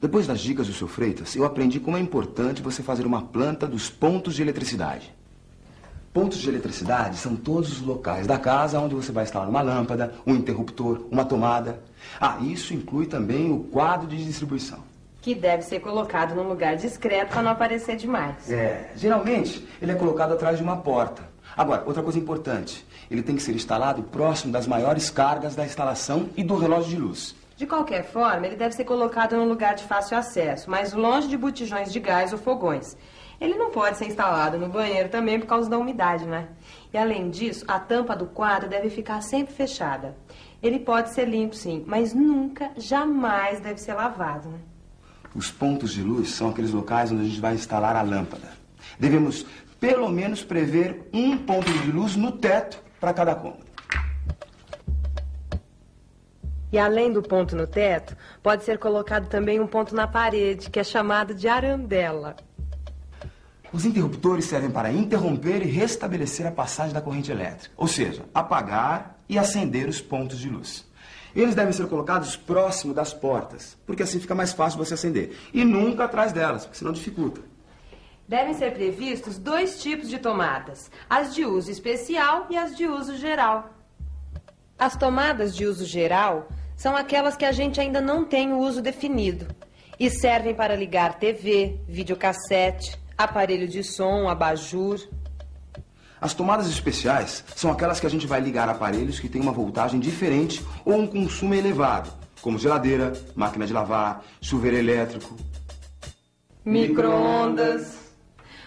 Depois das dicas do seu Freitas, eu aprendi como é importante você fazer uma planta dos pontos de eletricidade. Pontos de eletricidade são todos os locais da casa onde você vai instalar uma lâmpada, um interruptor, uma tomada. Isso inclui também o quadro de distribuição. Que deve ser colocado num lugar discreto para não aparecer demais. Geralmente ele é colocado atrás de uma porta. Agora, outra coisa importante, ele tem que ser instalado próximo das maiores cargas da instalação e do relógio de luz. De qualquer forma, ele deve ser colocado num lugar de fácil acesso, mas longe de botijões de gás ou fogões. Ele não pode ser instalado no banheiro também por causa da umidade, né? E além disso, a tampa do quadro deve ficar sempre fechada. Ele pode ser limpo, sim, mas nunca, jamais deve ser lavado, né? Os pontos de luz são aqueles locais onde a gente vai instalar a lâmpada. Devemos, pelo menos, prever um ponto de luz no teto para cada cômodo. E além do ponto no teto, pode ser colocado também um ponto na parede, que é chamado de arandela. Os interruptores servem para interromper e restabelecer a passagem da corrente elétrica, ou seja, apagar e acender os pontos de luz. Eles devem ser colocados próximo das portas, porque assim fica mais fácil você acender. E nunca atrás delas, porque senão dificulta. Devem ser previstos 2 tipos de tomadas, as de uso especial e as de uso geral. As tomadas de uso geral são aquelas que a gente ainda não tem o uso definido e servem para ligar TV, videocassete, aparelho de som, abajur. As tomadas especiais são aquelas que a gente vai ligar a aparelhos que têm uma voltagem diferente ou um consumo elevado, como geladeira, máquina de lavar, chuveiro elétrico, micro-ondas.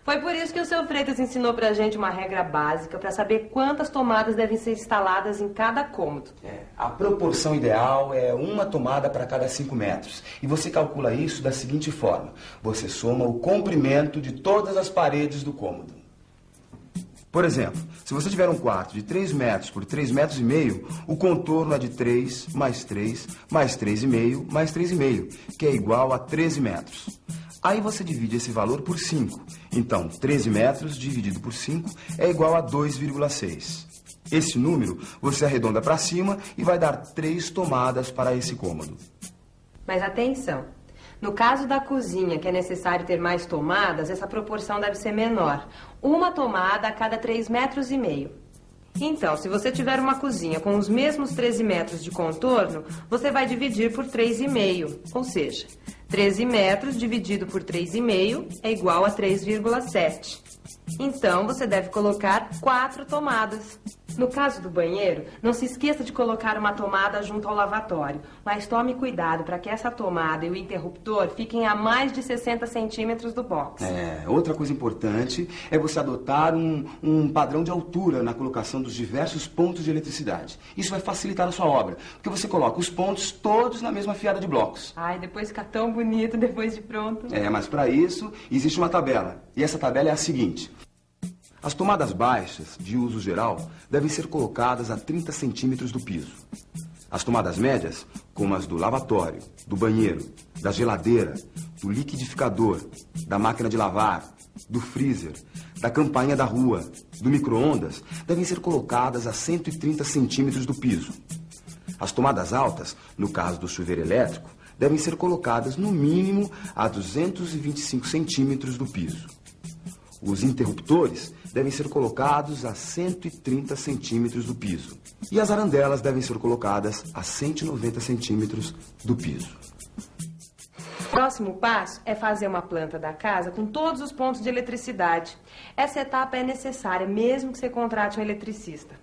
Foi por isso que o seu Freitas ensinou pra gente uma regra básica para saber quantas tomadas devem ser instaladas em cada cômodo. A proporção ideal é uma tomada para cada 5 metros. E você calcula isso da seguinte forma. Você soma o comprimento de todas as paredes do cômodo. Por exemplo, se você tiver um quarto de 3 metros por 3 metros e meio, o contorno é de 3 mais 3 mais 3,5 mais 3,5, que é igual a 13 metros. Aí você divide esse valor por 5. Então, 13 metros dividido por 5 é igual a 2,6. Esse número você arredonda para cima e vai dar 3 tomadas para esse cômodo. Mas atenção, no caso da cozinha, que é necessário ter mais tomadas, essa proporção deve ser menor. Uma tomada a cada 3,5 metros. Então, se você tiver uma cozinha com os mesmos 13 metros de contorno, você vai dividir por 3,5. Ou seja, 13 metros dividido por 3,5 é igual a 3,7. Então, você deve colocar 4 tomadas. No caso do banheiro, não se esqueça de colocar uma tomada junto ao lavatório, mas tome cuidado para que essa tomada e o interruptor fiquem a mais de 60 centímetros do box. Outra coisa importante é você adotar um padrão de altura na colocação dos diversos pontos de eletricidade. Isso vai facilitar a sua obra, porque você coloca os pontos todos na mesma fiada de blocos. Depois fica tão bonito depois de pronto. Mas para isso existe uma tabela, e essa tabela é a seguinte. As tomadas baixas, de uso geral, devem ser colocadas a 30 centímetros do piso. As tomadas médias, como as do lavatório, do banheiro, da geladeira, do liquidificador, da máquina de lavar, do freezer, da campainha da rua, do micro-ondas, devem ser colocadas a 130 centímetros do piso. As tomadas altas, no caso do chuveiro elétrico, devem ser colocadas no mínimo a 225 centímetros do piso. Os interruptores devem ser colocados a 130 centímetros do piso. E as arandelas devem ser colocadas a 190 centímetros do piso. O próximo passo é fazer uma planta da casa com todos os pontos de eletricidade. Essa etapa é necessária, mesmo que você contrate um eletricista.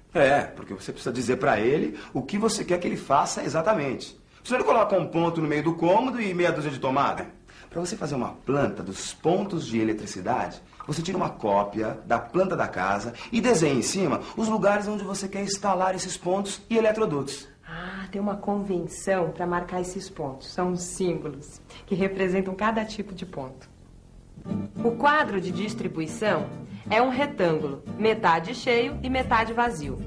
Porque você precisa dizer para ele o que você quer que ele faça exatamente. Você não coloca um ponto no meio do cômodo e meia dúzia de tomada. Para você fazer uma planta dos pontos de eletricidade, você tira uma cópia da planta da casa e desenha em cima os lugares onde você quer instalar esses pontos e eletrodutos. Tem uma convenção para marcar esses pontos. São símbolos que representam cada tipo de ponto. O quadro de distribuição é um retângulo, metade cheio e metade vazio.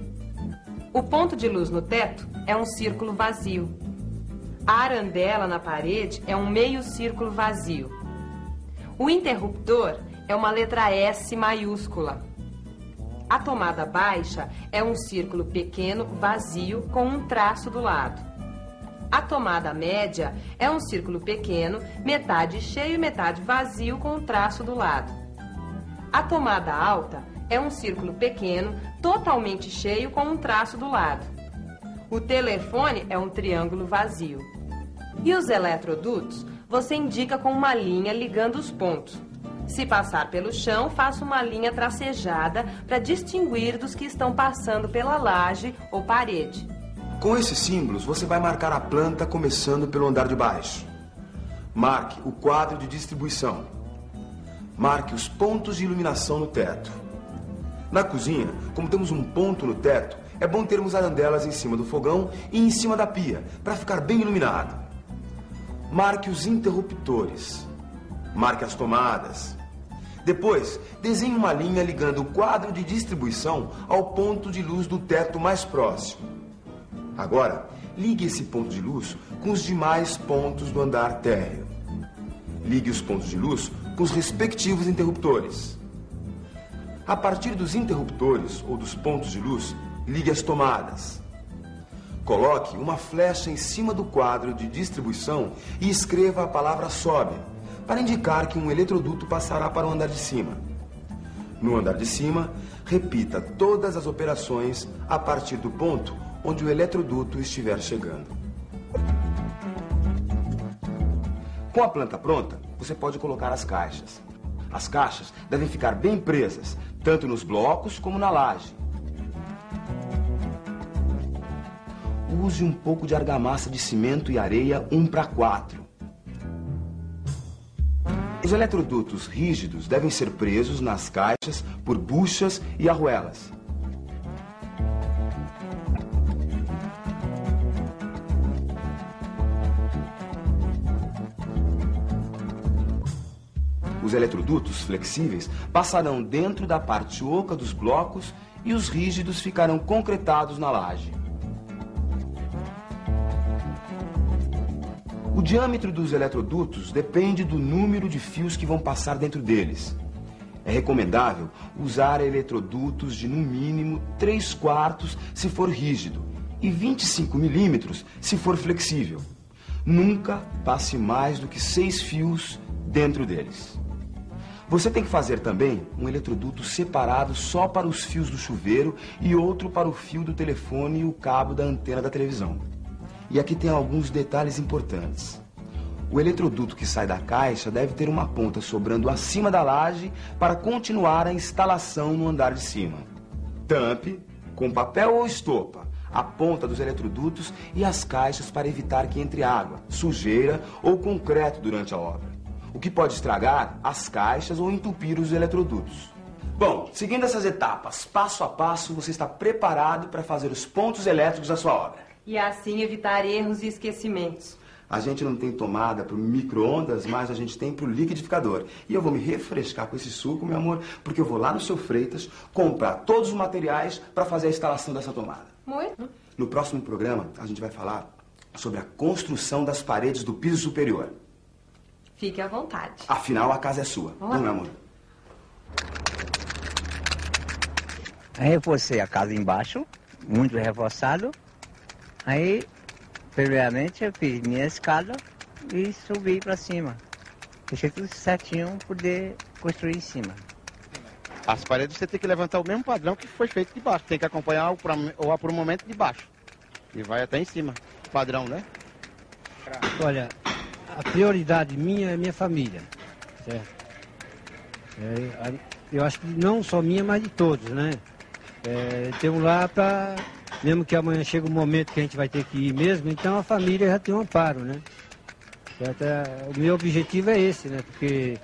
O ponto de luz no teto é um círculo vazio. A arandela na parede é um meio círculo vazio. O interruptor é uma letra S maiúscula. A tomada baixa é um círculo pequeno, vazio, com um traço do lado. A tomada média é um círculo pequeno, metade cheio e metade vazio, com um traço do lado. A tomada alta é um círculo pequeno, totalmente cheio, com um traço do lado. O telefone é um triângulo vazio. E os eletrodutos você indica com uma linha ligando os pontos. Se passar pelo chão, faça uma linha tracejada para distinguir dos que estão passando pela laje ou parede. Com esses símbolos, você vai marcar a planta começando pelo andar de baixo. Marque o quadro de distribuição. Marque os pontos de iluminação no teto. Na cozinha, como temos um ponto no teto, é bom termos arandelas em cima do fogão e em cima da pia, para ficar bem iluminado. Marque os interruptores. Marque as tomadas. Depois, desenhe uma linha ligando o quadro de distribuição ao ponto de luz do teto mais próximo. Agora, ligue esse ponto de luz com os demais pontos do andar térreo. Ligue os pontos de luz com os respectivos interruptores. A partir dos interruptores ou dos pontos de luz, ligue as tomadas. Coloque uma flecha em cima do quadro de distribuição e escreva a palavra sobe, para indicar que um eletroduto passará para o andar de cima. No andar de cima, repita todas as operações a partir do ponto onde o eletroduto estiver chegando. Com a planta pronta, você pode colocar as caixas. As caixas devem ficar bem presas, tanto nos blocos como na laje. Use um pouco de argamassa de cimento e areia 1:4. Os eletrodutos rígidos devem ser presos nas caixas por buchas e arruelas. Os eletrodutos flexíveis passarão dentro da parte oca dos blocos e os rígidos ficarão concretados na laje. O diâmetro dos eletrodutos depende do número de fios que vão passar dentro deles. É recomendável usar eletrodutos de no mínimo 3/4 se for rígido e 25 milímetros se for flexível. Nunca passe mais do que 6 fios dentro deles. Você tem que fazer também um eletroduto separado só para os fios do chuveiro e outro para o fio do telefone e o cabo da antena da televisão. E aqui tem alguns detalhes importantes. O eletroduto que sai da caixa deve ter uma ponta sobrando acima da laje para continuar a instalação no andar de cima. Tampe com papel ou estopa a ponta dos eletrodutos e as caixas para evitar que entre água, sujeira ou concreto durante a obra, o que pode estragar as caixas ou entupir os eletrodutos. Bom, seguindo essas etapas, passo a passo, você está preparado para fazer os pontos elétricos da sua obra. E assim evitar erros e esquecimentos. A gente não tem tomada para o micro-ondas, mas a gente tem para o liquidificador. E eu vou me refrescar com esse suco, meu amor, porque eu vou lá no Seu Freitas comprar todos os materiais para fazer a instalação dessa tomada. Muito. No próximo programa, a gente vai falar sobre a construção das paredes do piso superior. Fique à vontade. Afinal, a casa é sua. Não, meu amor? Aí reforcei a casa embaixo, muito reforçado. Aí, primeiramente, eu fiz minha escada e subi para cima. Deixei tudo certinho para poder construir em cima. As paredes você tem que levantar o mesmo padrão que foi feito de baixo. Tem que acompanhar o aprumamento de baixo. E vai até em cima. Padrão, né? Olha, a prioridade minha é minha família, certo? Eu acho que não só minha, mas de todos, né? Temos lá para... Mesmo que amanhã chegue um momento que a gente vai ter que ir mesmo, então a família já tem um amparo, né? O meu objetivo é esse, né? Porque,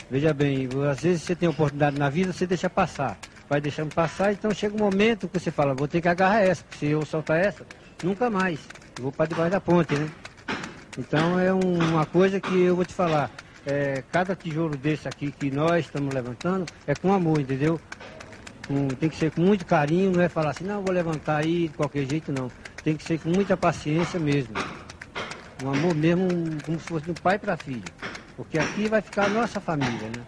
veja bem, às vezes você tem oportunidade na vida, você deixa passar. Vai deixando passar, então chega um momento que você fala, vou ter que agarrar essa, porque se eu soltar essa, nunca mais. Eu vou para debaixo da ponte, né? Então é uma coisa que eu vou te falar. Cada tijolo desse aqui que nós estamos levantando é com amor, entendeu? Tem que ser com muito carinho, não é falar assim, não, vou levantar aí de qualquer jeito, não. Tem que ser com muita paciência mesmo. Um amor mesmo, como se fosse do pai para filho. Porque aqui vai ficar a nossa família, né?